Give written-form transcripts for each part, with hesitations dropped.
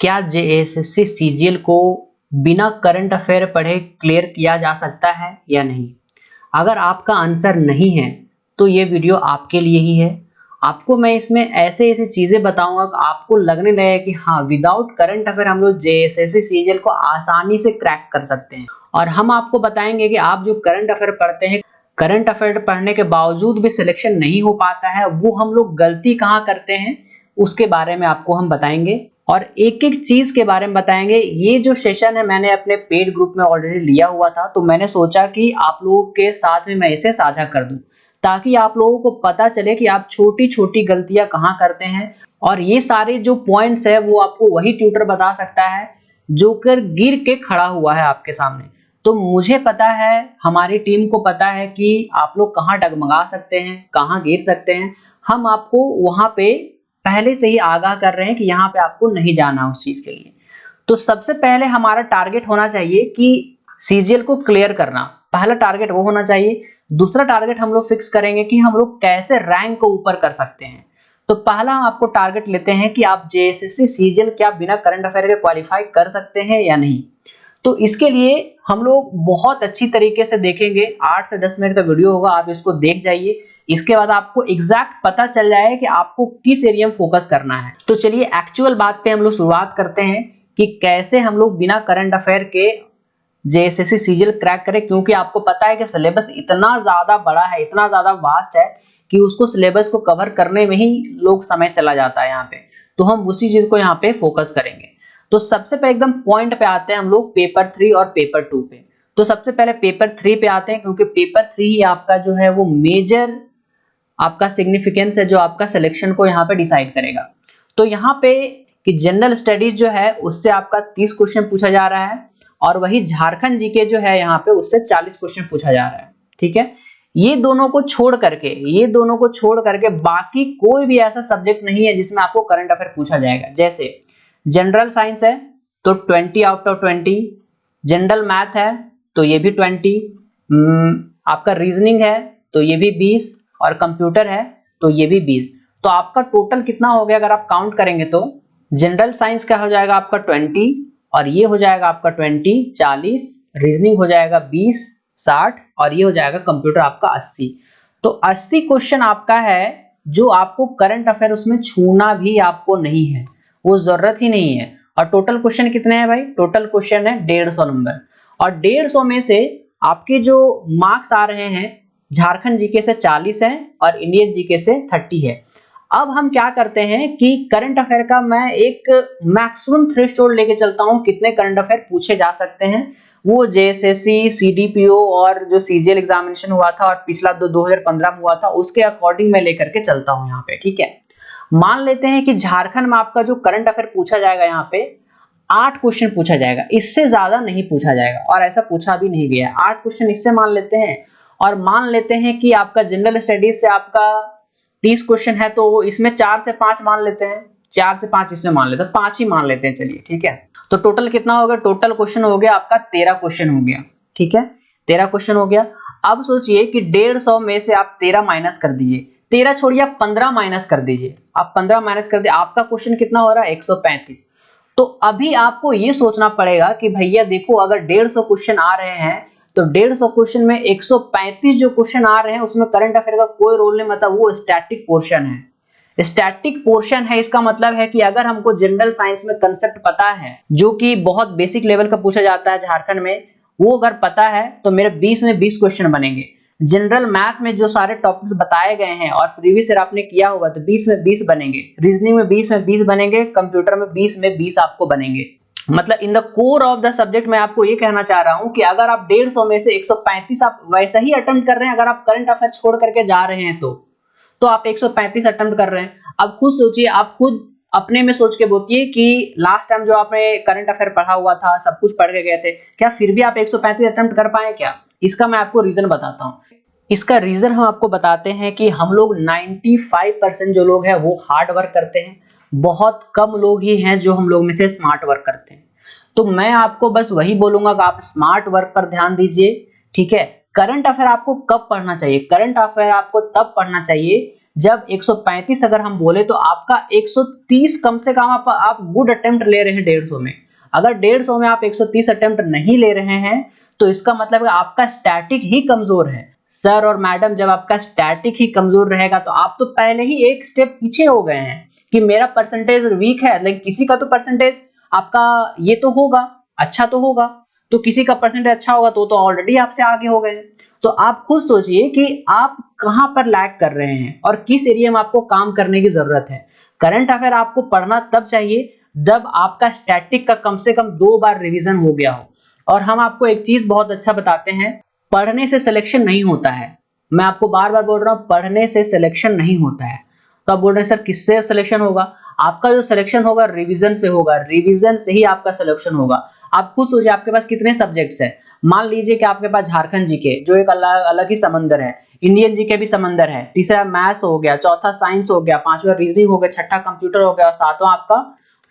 क्या JSSC CGL को बिना करंट अफेयर पढ़े क्लियर किया जा सकता है या नहीं? अगर आपका आंसर नहीं है तो ये वीडियो आपके लिए ही है। आपको मैं इसमें ऐसे ऐसी चीजें बताऊंगा कि आपको लगने लगे कि हाँ, विदाउट करंट अफेयर हम लोग जेएसएससी सीजीएल को आसानी से क्रैक कर सकते हैं। और हम आपको बताएंगे कि आप जो करंट अफेयर पढ़ते हैं, करंट अफेयर पढ़ने के बावजूद भी सिलेक्शन नहीं हो पाता है, वो हम लोग गलती कहाँ करते हैं उसके बारे में आपको हम बताएंगे और एक एक चीज के बारे में बताएंगे। ये जो सेशन है मैंने अपने पेड ग्रुप में ऑलरेडी लिया हुआ था, तो मैंने सोचा कि आप लोगों के साथ में मैं इसे साझा कर दूं ताकि आप लोगों को पता चले कि आप छोटी छोटी गलतियां कहां करते हैं। और ये सारे जो पॉइंट्स है वो आपको वही ट्यूटर बता सकता है जो कर गिर के खड़ा हुआ है आपके सामने। तो मुझे पता है, हमारी टीम को पता है कि आप लोग कहां डगमगा सकते हैं, कहां गिर सकते हैं। हम आपको वहां पे पहले से ही आगाह कर रहे हैं कि यहाँ पे आपको नहीं जाना उस चीज के लिए। तो सबसे पहले हमारा टारगेट होना चाहिए कि सीजीएल को क्लियर करना, पहला टारगेट वो होना चाहिए। दूसरा टारगेट हम लोग फिक्स करेंगे कि हम लोग कैसे रैंक को ऊपर कर सकते हैं। तो पहला हम आपको टारगेट लेते हैं कि आप जेएसएससी सीजीएल क्या बिना करंट अफेयर के क्वालिफाई कर सकते हैं या नहीं। तो इसके लिए हम लोग बहुत अच्छी तरीके से देखेंगे, 8 से 10 मिनट का वीडियो होगा, आप इसको देख जाइए। इसके बाद आपको एग्जैक्ट पता चल जाए कि आपको किस एरिया में फोकस करना है। तो चलिए एक्चुअल बात पे हम लोग शुरुआत करते हैं कि कैसे हम लोग बिना करंट अफेयर के जेएसएससी सीजीएल क्रैक करें, क्योंकि आपको पता है कि सिलेबस इतना ज्यादा बड़ा है, इतना ज्यादा वास्ट है कि उसको सिलेबस को कवर करने में ही लोग समय चला जाता है यहाँ पे। तो हम उसी चीज को यहाँ पे फोकस करेंगे। तो सबसे पहले एकदम पॉइंट पे आते हैं हम लोग पेपर 3 और पेपर 2 पे। तो सबसे पहले पेपर 3 पे आते हैं, क्योंकि पेपर 3 ही आपका जो है वो मेजर आपका सिग्निफिकेंस है जो आपका सिलेक्शन को यहाँ पे डिसाइड करेगा। तो यहाँ पे कि जनरल स्टडीज जो है उससे आपका 30 क्वेश्चन पूछा जा रहा है और वही झारखंड जीके जो है यहाँ पे उससे 40 क्वेश्चन पूछा जा रहा है। ठीक है, ये दोनों को छोड़ करके बाकी कोई भी ऐसा सब्जेक्ट नहीं है जिसमें आपको करंट अफेयर पूछा जाएगा। जैसे जनरल साइंस है तो 20 आउट ऑफ 20, जनरल मैथ है तो ये भी 20, आपका रीजनिंग है तो ये भी 20 और कंप्यूटर है तो ये भी 20। तो आपका टोटल कितना हो गया अगर आप काउंट करेंगे तो जनरल साइंस का हो जाएगा आपका 20 और ये हो जाएगा आपका 20 40, रीजनिंग हो जाएगा 20 60 और ये हो जाएगा कंप्यूटर आपका 80। तो 80 क्वेश्चन आपका है जो आपको करंट अफेयर उसमें छूना भी आपको नहीं है, वो जरूरत ही नहीं है। और टोटल क्वेश्चन कितने हैं भाई? टोटल क्वेश्चन है 150 नंबर और 150 में से आपके जो मार्क्स आ रहे हैं झारखंड जीके से 40 है और इंडियन जीके से 30 है। अब हम क्या करते हैं कि करंट अफेयर का मैं एक मैक्सिमम थ्रेशोल्ड लेके चलता हूं कितने करंट अफेयर पूछे जा सकते हैं। वो जेएसएससी सीडीपीओ और जो सीजीएल एग्जामिनेशन हुआ था और पिछला 2015 में हुआ था उसके अकॉर्डिंग मैं लेकर के चलता हूं यहाँ पे। ठीक है, मान लेते हैं कि झारखंड में आपका जो करंट अफेयर पूछा जाएगा यहाँ पे 8 क्वेश्चन पूछा जाएगा, इससे ज्यादा नहीं पूछा जाएगा और ऐसा पूछा भी नहीं गया। 8 क्वेश्चन इससे मान लेते हैं और मान लेते हैं कि आपका जनरल स्टडीज से आपका 30 क्वेश्चन है तो इसमें 4 से 5 मान लेते हैं, 4 से 5 इसमें मान लेते हैं, 5 ही मान लेते हैं। चलिए ठीक है, तो टोटल कितना हो गया? टोटल क्वेश्चन हो गया आपका 13 क्वेश्चन हो गया। ठीक है, 13 क्वेश्चन हो गया। अब सोचिए कि 150 में से आप 13 माइनस कर दीजिए, 13 छोड़िए आप 15 माइनस कर दीजिए, आप 15 माइनस कर दिए, आपका क्वेश्चन कितना हो रहा है? 135। तो अभी आपको ये सोचना पड़ेगा कि भैया देखो, अगर 150 क्वेश्चन आ रहे हैं तो 150 क्वेश्चन में 135 जो क्वेश्चन आ रहे हैं उसमें करंट अफेयर का कोई रोल नहीं, मतलब वो स्टैटिक पोर्शन है। स्टैटिक पोर्शन है, इसका मतलब है कि अगर हमको जनरल साइंस में कंसेप्ट पता है जो कि बहुत बेसिक लेवल का पूछा जाता है झारखंड में, वो अगर पता है तो मेरे 20 में 20 क्वेश्चन बनेंगे। जनरल मैथ में जो सारे टॉपिक्स बताए गए हैं और प्रीवियस ईयर आपने किया होगा तो 20 में 20 बनेंगे, रीजनिंग में 20 में 20 बनेंगे, कंप्यूटर में 20 में 20 आपको बनेंगे। मतलब in the core of the subject मैं आपको ये कहना चाह रहा हूं कि अगर आप 150 में से 135 आप वैसा ही अटेम्प्ट कर रहे हैं, अगर आप करंट अफेयर छोड़ करके जा रहे हैं तो आप 135 अटेम्प्ट कर रहे हैं। अब खुद सोचिए, आप खुद अपने में सोच के बोलिए कि लास्ट टाइम जो आपने करंट अफेयर पढ़ा हुआ था, सब कुछ पढ़ के गए थे, क्या फिर भी आप 135 अटेम्प्ट कर पाए क्या? इसका मैं आपको रीजन बताता हूं। इसका रीजन हम आपको बताते हैं कि हम लोग 95% जो लोग हैं वो हार्ड वर्क करते हैं, बहुत कम लोग ही हैं जो हम लोग में से स्मार्ट वर्क करते हैं। तो मैं आपको बस वही बोलूंगा कि आप स्मार्ट वर्क पर ध्यान दीजिए। ठीक है, करंट अफेयर आपको कब पढ़ना चाहिए? करंट अफेयर आपको तब पढ़ना चाहिए जब 135 अगर हम बोले तो आपका 130 कम से कम आप गुड अटेम्प्ट ले रहे हैं 150 में। अगर 150 में आप 130 अटेम्प्ट नहीं ले रहे हैं तो इसका मतलब है आपका स्टैटिक ही कमजोर है। सर और मैडम, जब आपका स्टैटिक ही कमजोर रहेगा तो आप तो पहले ही एक स्टेप पीछे हो गए हैं कि मेरा परसेंटेज वीक है, लेकिन किसी का तो परसेंटेज आपका ये तो होगा, अच्छा तो होगा, तो किसी का परसेंटेज अच्छा होगा तो ऑलरेडी आपसे आगे हो गए। तो आप खुद सोचिए कि आप कहां पर लैग कर रहे हैं और किस एरिया में आपको काम करने की जरूरत है। करंट अफेयर आपको पढ़ना तब चाहिए जब आपका स्टैटिक का कम से कम 2 बार रिवीजन हो गया हो। और हम आपको एक चीज बहुत अच्छा बताते हैं, पढ़ने से सिलेक्शन नहीं होता है। मैं आपको बार बार बोल रहा हूं, पढ़ने से सिलेक्शन नहीं होता है। तो आप बोल रहे हैं सर किससे सिलेक्शन होगा? आपका जो सिलेक्शन होगा रिवीजन से होगा, रिवीजन से ही आपका सिलेक्शन होगा। आप खुद सोचिए आपके पास कितने सब्जेक्ट्स हैं। मान लीजिए कि आपके पास झारखंड जीके जो एक अलग अलग ही समंदर है, इंडियन जीके भी समंदर है, तीसरा मैथ्स हो गया, चौथा साइंस हो गया, पांचवा रीजनिंग हो गया, छठा कंप्यूटर हो गया और सातवां आपका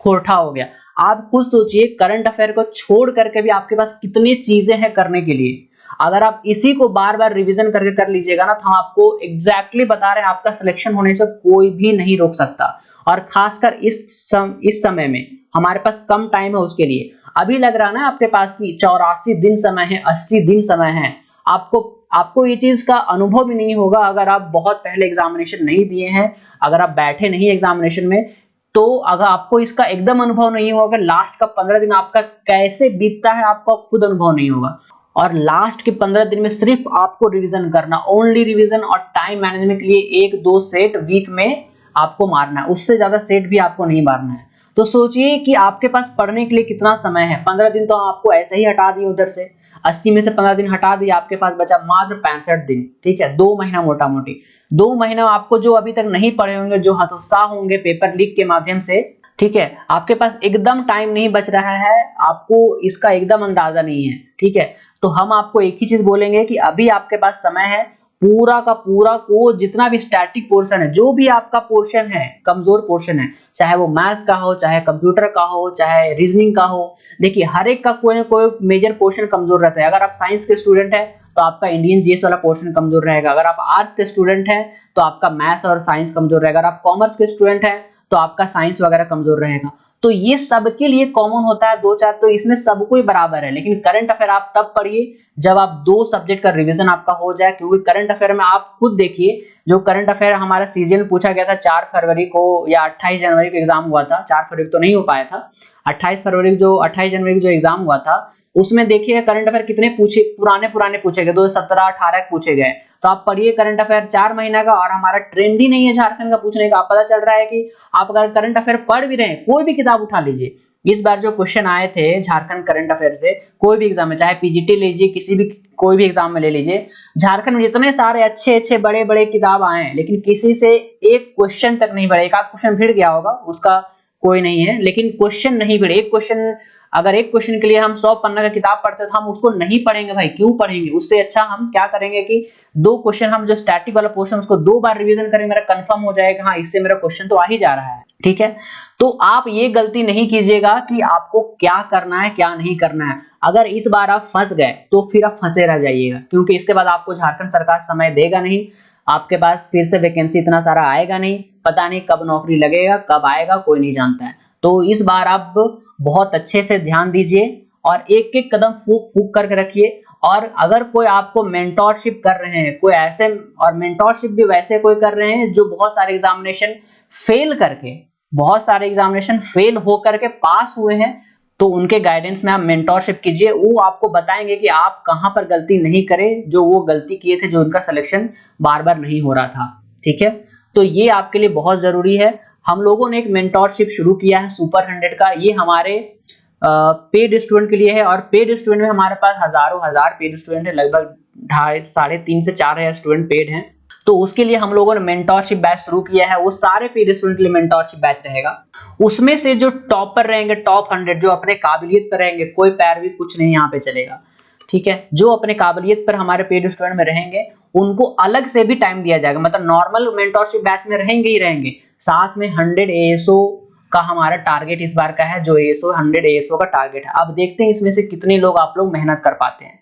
खोरठा हो गया। आप खुद सोचिए करंट अफेयर को छोड़ करके भी आपके पास कितनी चीजें हैं करने के लिए। अगर आप इसी को बार बार रिवीजन करके कर लीजिएगा ना, तो हम आपको एग्जैक्टली बता रहे हैं आपका सिलेक्शन होने से कोई भी नहीं रोक सकता। और खासकर इस समय में हमारे पास कम टाइम है उसके लिए। अभी लग रहा है ना आपके पास कि 84 दिन समय है, 80 दिन समय है। आपको आपको ये चीज का अनुभव भी नहीं होगा अगर आप बहुत पहले एग्जामिनेशन नहीं दिए हैं, अगर आप बैठे नहीं एग्जामिनेशन में, तो अगर आपको इसका एकदम अनुभव नहीं होगा, लास्ट का 15 दिन आपका कैसे बीतता है आपको खुद अनुभव नहीं होगा। और लास्ट के 15 दिन में सिर्फ आपको रिवीजन करना, ओनली रिवीजन, और टाइम मैनेजमेंट के लिए 1-2 सेट वीक में आपको मारना है, उससे ज्यादा सेट भी आपको नहीं मारना है। तो सोचिए कि आपके पास पढ़ने के लिए कितना समय है। 15 दिन तो आपको ऐसे ही हटा दिए उधर से, 80 में से 15 दिन हटा दिए, आपके पास बचा मात्र 65 दिन। ठीक है, 2 महीना मोटा मोटी 2 महीना आपको जो अभी तक नहीं पढ़े होंगे, जो हतोत्साह होंगे पेपर लीक के माध्यम से, ठीक है, आपके पास एकदम टाइम नहीं बच रहा है, आपको इसका एकदम अंदाजा नहीं है। ठीक है, तो हम आपको एक ही चीज बोलेंगे कि अभी आपके पास समय है, पूरा का पूरा को जितना भी स्टैटिक पोर्शन है, जो भी आपका पोर्शन है, कमजोर पोर्शन है, चाहे वो मैथ्स का हो, चाहे कंप्यूटर का हो, चाहे रीजनिंग का हो। देखिए हर एक का कोई ना कोई मेजर पोर्शन कमजोर रहता है। अगर आप साइंस के स्टूडेंट हैं तो आपका इंडियन जीएस वाला पोर्शन कमजोर रहेगा। अगर आप आर्ट्स के स्टूडेंट हैं तो आपका मैथ्स और साइंस कमजोर रहेगा। अगर आप कॉमर्स के स्टूडेंट हैं तो आपका साइंस वगैरह कमजोर रहेगा। तो ये सबके लिए कॉमन होता है 2-4, तो इसमें सब कोई बराबर है। लेकिन करंट अफेयर आप तब पढ़िए जब आप 2 सब्जेक्ट का रिवीजन आपका हो जाए, क्योंकि करंट अफेयर में आप खुद देखिए, जो करंट अफेयर हमारा सीजन पूछा गया था 4 फरवरी को या 28 जनवरी को एग्जाम हुआ था, 4 फरवरी को तो नहीं हो पाया था, 28 जनवरी को जो एग्जाम हुआ था, उसमें देखिए करंट अफेयर कितने पुराने पूछे गए, 2017-18 पूछे गए। तो आप पढ़िए करंट अफेयर 4 महीना का, और हमारा ट्रेंड ही नहीं है झारखंड का पूछने का। आप पता चल रहा है कि आप अगर करंट अफेयर पढ़ भी रहे हैं, कोई भी किताब उठा लीजिए, इस बार जो क्वेश्चन आए थे झारखंड करंट अफेयर से, कोई भी एग्जाम में, चाहे पीजीटी लीजिए, किसी भी कोई भी एग्जाम में ले लीजिए, झारखंड में जितने सारे अच्छे अच्छे बड़े बड़े किताब आए हैं, लेकिन किसी से एक क्वेश्चन तक नहीं बढ़े। एक आध क्वेश्चन भिड़ गया होगा, उसका कोई नहीं है, लेकिन क्वेश्चन नहीं भिड़े। एक क्वेश्चन, अगर एक क्वेश्चन के लिए हम 100 पन्ना का किताब पढ़ते तो हम उसको नहीं पढ़ेंगे भाई, क्यों पढ़ेंगे? उससे अच्छा हम क्या करेंगे कि 2 क्वेश्चन, हम जो स्टैटिक वाला पोर्शन उसको 2 बार रिवीजन करेंगे, मेरा कंफर्म हो जाएगा हाँ इससे मेरा क्वेश्चन तो आ ही जा रहा है। ठीक है, तो आप ये गलती नहीं कीजिएगा कि आपको क्या करना है क्या नहीं करना है। अगर इस बार आप फंस गए तो फिर आप फंसे रह जाइएगा, क्योंकि इसके बाद आपको झारखंड सरकार समय देगा नहीं, आपके पास फिर से वैकेंसी इतना सारा आएगा नहीं, पता नहीं कब नौकरी लगेगा, कब आएगा कोई नहीं जानता है। तो इस बार आप बहुत अच्छे से ध्यान दीजिए और एक एक कदम फूक फूक करके रखिए। और अगर कोई आपको मेंटोरशिप कर रहे हैं, कोई ऐसे, और मेंटोरशिप भी वैसे कोई कर रहे हैं जो बहुत सारे एग्जामिनेशन फेल करके, बहुत सारे एग्जामिनेशन फेल होकर के पास हुए हैं, तो उनके गाइडेंस में आप मेंटोरशिप कीजिए। वो आपको बताएंगे कि आप कहां पर गलती नहीं करें, जो वो गलती किए थे, जो उनका सिलेक्शन बार बार नहीं हो रहा था। ठीक है, तो ये आपके लिए बहुत जरूरी है। हम लोगों ने एक मेंटोरशिप शुरू किया है सुपर 100 का, ये हमारे पेड स्टूडेंट के लिए है। और पेड स्टूडेंट में हमारे पास हजारों हजार पेड स्टूडेंट है, लगभग 3.5 से 4 हजार स्टूडेंट पेड हैं। तो उसके लिए हम लोगों ने मेंटोरशिप बैच शुरू किया है, वो सारे पेड स्टूडेंट के लिए मेंटोरशिप बैच रहेगा। उसमें से जो टॉपर रहेंगे, टॉप 100, जो अपने काबिलियत पर रहेंगे, कोई पैरवी कुछ नहीं यहाँ पे चलेगा। ठीक है, जो अपने काबिलियत पर हमारे पेड स्टूडेंट में रहेंगे उनको अलग से भी टाइम दिया जाएगा, मतलब नॉर्मल मेंटोरशिप बैच में रहेंगे ही रहेंगे, साथ में 100 एएसओ का हमारा टारगेट इस बार का है, जो 100 एएसओ का टारगेट है। अब देखते हैं इसमें से कितने लोग आप लोग मेहनत कर पाते हैं।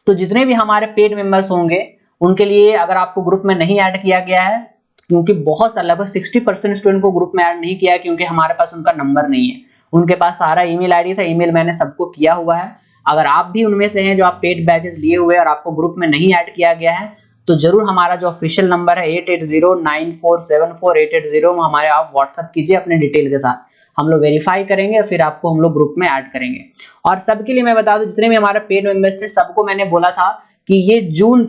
तो जितने भी हमारे पेड मेंबर्स होंगे उनके लिए, अगर आपको ग्रुप में नहीं ऐड किया गया है क्योंकि बहुत सारा लगभग 60% स्टूडेंट को ग्रुप में ऐड नहीं किया है, क्योंकि हमारे पास उनका नंबर नहीं है। उनके पास सारा ईमेल आईडी था, ईमेल मैंने सबको किया हुआ है। अगर आप भी उनमें से हैं जो आप पेड बैचेस लिए हुए हैं और आपको ग्रुप में नहीं ऐड किया गया है, तो जरूर हमारा जो ऑफिशियल नंबर है 8809474880 हमारे आप व्हाट्सएप कीजिए अपने डिटेल के साथ। हम लोग वेरीफाई करेंगे और फिर आपको हम लोग ग्रुप में ऐड करेंगे। और सबके लिए मैं बता दूं, जितने भी हमारे पेड मेंबर्स थे सबको मैंने बोला था कि ये जून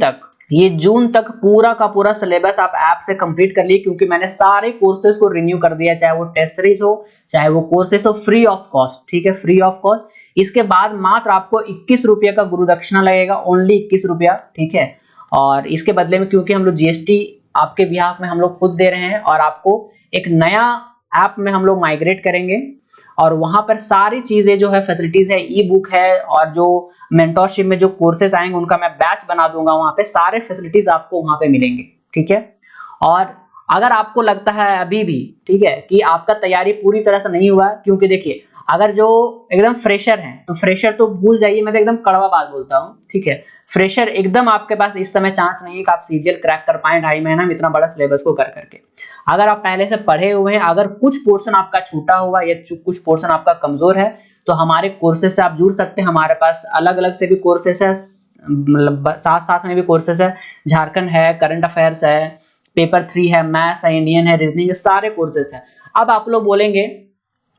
तक पूरा का पूरा सिलेबस आप ऐप से कंप्लीट कर लिए, क्योंकि मैंने सारे कोर्सेज को रिन्यू कर दिया, चाहे वो टेस्ट सीरीज हो चाहे वो कोर्सेज हो, फ्री ऑफ कॉस्ट। ठीक है, फ्री ऑफ कॉस्ट। इसके बाद मात्र आपको 21 रुपये का गुरु दक्षिणा लगेगा, ओनली 21 रुपया। ठीक है, और इसके बदले में क्योंकि हम लोग जीएसटी आपके बिहाफ में हम लोग खुद दे रहे हैं, और आपको एक नया ऐप में हम लोग माइग्रेट करेंगे, और वहां पर सारी चीजें जो है फैसिलिटीज है, ई बुक है, और जो मेंटोरशिप में जो कोर्सेज आएंगे उनका मैं बैच बना दूंगा, वहां पे सारे फैसिलिटीज आपको वहां पे मिलेंगे। ठीक है, और अगर आपको लगता है अभी भी, ठीक है, कि आपका तैयारी पूरी तरह से नहीं हुआ है, क्योंकि देखिए अगर जो एकदम फ्रेशर है तो फ्रेशर तो भूल जाइए, मैं तो एकदम कड़वा बात बोलता हूँ। ठीक है, फ्रेशर एकदम आपके पास इस समय चांस नहीं है कि आप सीजीएल क्रैक कर पाए 2.5 महीना में इतना बड़ा सिलेबस को कर करके। अगर आप पहले से पढ़े हुए हैं, अगर कुछ पोर्शन आपका छूटा हुआ या कुछ पोर्शन आपका कमजोर है, तो हमारे कोर्सेज से आप जुड़ सकते हैं। हमारे पास अलग अलग से भी कोर्सेज है, मतलब साथ साथ में भी कोर्सेज है, झारखंड है, करंट अफेयर्स है, पेपर 3 है, मैथ्स है, इंडियन है, रीजनिंग है, सारे कोर्सेज है। अब आप लोग बोलेंगे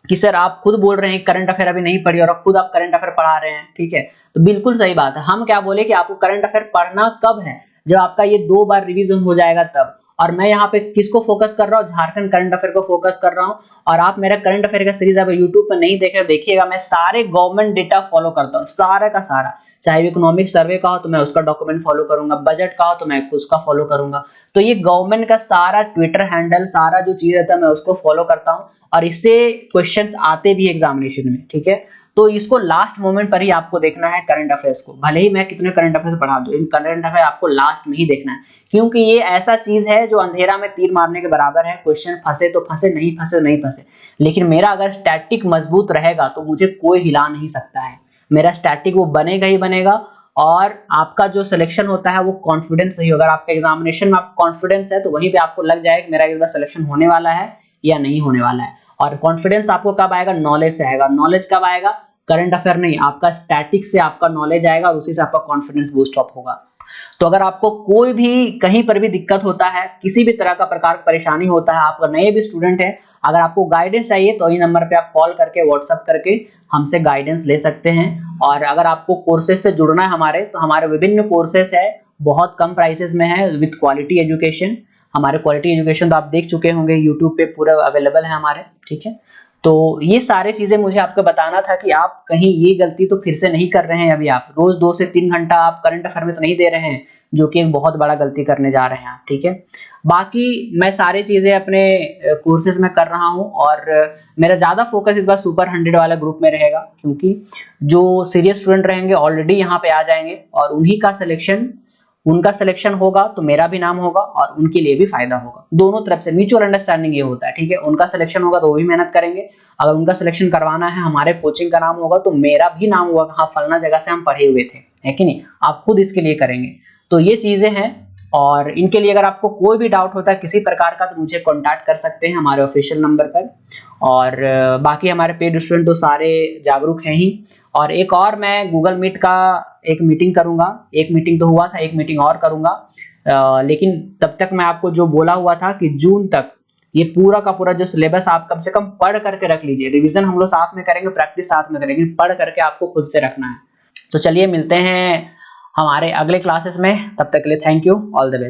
कि सर आप खुद बोल रहे हैं करंट अफेयर अभी नहीं पढ़ी और खुद आप करंट अफेयर पढ़ा रहे हैं। ठीक है, तो बिल्कुल सही बात है। हम क्या बोले कि आपको करंट अफेयर पढ़ना कब है, जब आपका ये 2 बार रिवीजन हो जाएगा तब। और मैं यहाँ पे किसको फोकस कर रहा हूँ, झारखंड करंट अफेयर को फोकस कर रहा हूँ। और आप मेरा करंट अफेयर का सीरीज आप यूट्यूब पर नहीं देखे, देखिएगा, मैं सारे गवर्नमेंट डेटा फॉलो करता हूँ, सारा का सारा। चाहे इकोनॉमिक सर्वे का हो तो मैं उसका डॉक्यूमेंट फॉलो करूंगा, बजट का हो तो मैं उसका फॉलो करूंगा। तो ये गवर्नमेंट का सारा ट्विटर हैंडल, सारा जो चीज रहता है मैं उसको फॉलो करता हूँ, और इससे क्वेश्चंस आते भी एग्जामिनेशन में। ठीक है, तो इसको लास्ट मोमेंट पर ही आपको देखना है करंट अफेयर्स को, भले ही मैं कितने करंट अफेयर्स पढ़ा दूं, इन करंट अफेयर आपको लास्ट में ही देखना है, क्योंकि ये ऐसा चीज है जो अंधेरा में तीर मारने के बराबर है। क्वेश्चन फंसे तो फंसे, नहीं फंसे तो नहीं फंसे, लेकिन मेरा अगर स्टैटिक मजबूत रहेगा तो मुझे कोई हिला नहीं सकता है। मेरा स्टैटिक वो बनेगा ही बनेगा, और आपका जो सिलेक्शन होता है वो कॉन्फिडेंस सही होगा। अगर आपका एग्जामिनेशन में आपको कॉन्फिडेंस है तो वहीं पे आपको लग जाएगा कि मेरा इस बार सिलेक्शन होने वाला है या नहीं होने वाला है। और कॉन्फिडेंस आपको कब आएगा, नॉलेज से आएगा। नॉलेज कब आएगा, करंट अफेयर नहीं, आपका स्टैटिक से आपका नॉलेज आएगा, और उसी से आपका कॉन्फिडेंस बूस्ट अप होगा। तो अगर आपको कोई भी कहीं पर भी दिक्कत होता है, किसी भी तरह का प्रकार की परेशानी होता है, आप नए भी स्टूडेंट हैं, अगर आपको गाइडेंस चाहिए तो इस नंबर पे आप कॉल करके व्हाट्सएप करके हमसे गाइडेंस ले सकते हैं। और अगर आपको कोर्सेज से जुड़ना है हमारे, तो हमारे विभिन्न कोर्सेज है, बहुत कम प्राइसेस में है, विद क्वालिटी एजुकेशन। हमारे क्वालिटी एजुकेशन तो आप देख चुके होंगे, यूट्यूब पे पूरा अवेलेबल है हमारे। ठीक है, तो ये सारी चीजें मुझे आपको बताना था कि आप कहीं ये गलती तो फिर से नहीं कर रहे हैं। अभी आप रोज 2 से 3 घंटा आप करंट अफेयर में तो नहीं दे रहे हैं, जो कि एक बहुत बड़ा गलती करने जा रहे हैं आप। ठीक है, बाकी मैं सारी चीजें अपने कोर्सेज में कर रहा हूँ, और मेरा ज्यादा फोकस इस बार सुपर 100 वाला ग्रुप में रहेगा, क्योंकि जो सीरियस स्टूडेंट रहेंगे ऑलरेडी यहाँ पे आ जाएंगे, और उन्हीं का सिलेक्शन, उनका सिलेक्शन होगा तो मेरा भी नाम होगा और उनके लिए भी फायदा होगा। दोनों तरफ से म्यूचुअल अंडरस्टैंडिंग ये होता है। ठीक है, उनका सिलेक्शन होगा तो वो भी मेहनत करेंगे, अगर उनका सिलेक्शन करवाना है हमारे कोचिंग का नाम होगा तो मेरा भी नाम होगा, हाँ फलना जगह से हम पढ़े हुए थे, है कि नहीं। आप खुद इसके लिए करेंगे। तो ये चीजें हैं, और इनके लिए अगर आपको कोई भी डाउट होता है किसी प्रकार का तो मुझे कांटेक्ट कर सकते हैं हमारे ऑफिशियल नंबर पर। और बाकी हमारे पेड स्टूडेंट तो सारे जागरूक हैं ही। और एक और मैं गूगल मीट का एक मीटिंग करूंगा, एक मीटिंग तो हुआ था, एक मीटिंग और करूंगा। लेकिन तब तक मैं आपको जो बोला हुआ था कि जून तक ये पूरा का पूरा जो सिलेबस आप कम से कम पढ़ करके रख लीजिए। रिवीजन हम लोग साथ में करेंगे, प्रैक्टिस साथ में करेंगे, पढ़ करके आपको खुद से रखना है। तो चलिए मिलते हैं हमारे अगले क्लासेस में, तब तक के लिए thank you, all the best.